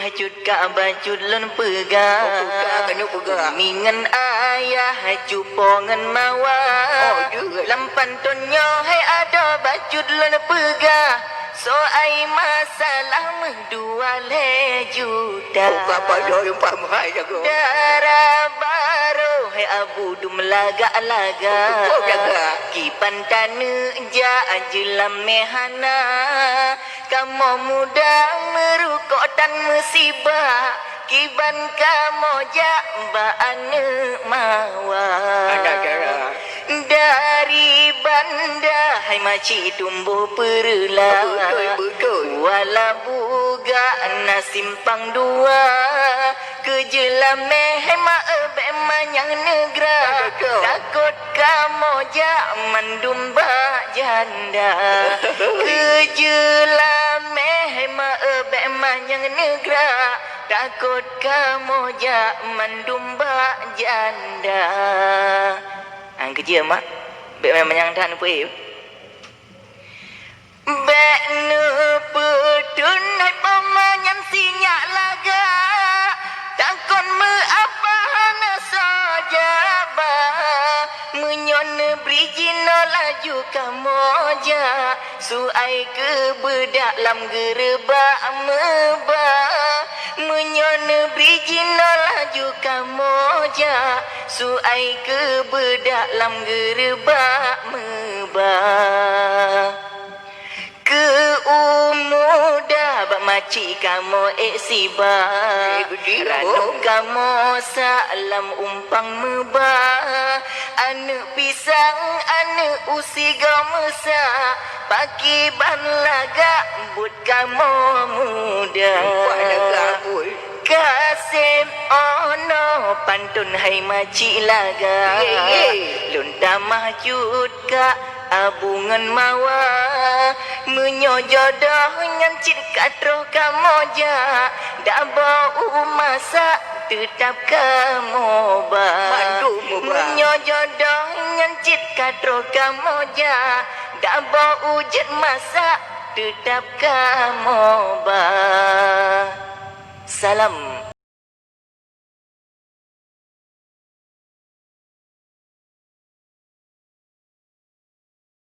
ให้จุดกะบาจุดล้นปืกา กันนุกก็ มีเงินอายาให้จุปอเงินมาว่าลำปันต้นย่อให้อาดอบาจุดล้นปืกาso ai masalah mendua lejuda apa do yang pamai jago darah baru hai abu dum laga-laga kipan tanu ja ajulam mehana kamu muda merukok dan musibah kiban kamu ja baanu mawa dari banda hai maci tumbuh perla wala buga na simpang dua kejelame hai ma ebe manyang negra takut kamu ja mandumba janda kejelame hai ma ebe manyang negra takut kamu ja mandumba janda ang kerja mak bek memang yang tan pui bek nu pedun hai pamanyan sinyak laga takon me apa hana sajaba menyon brijino laju kamoja suai ke bedak lam gereba meba menyon brijino laju kamoja suai ke bedak lam gereba meba ke umuda bak maci kamu siba ranu kamu salam umpang meba anu pisang anu usiga mesa paki ban laga but kamu muda Kasim ono pantun hai maci laga lunta mahjud ka abungan mawa menyojodoh nyancit katro kamoja dak bau masa tetap kamu ba menyojodoh nyancit katro kamoja dak bau jet masa tetap kamu ba Salam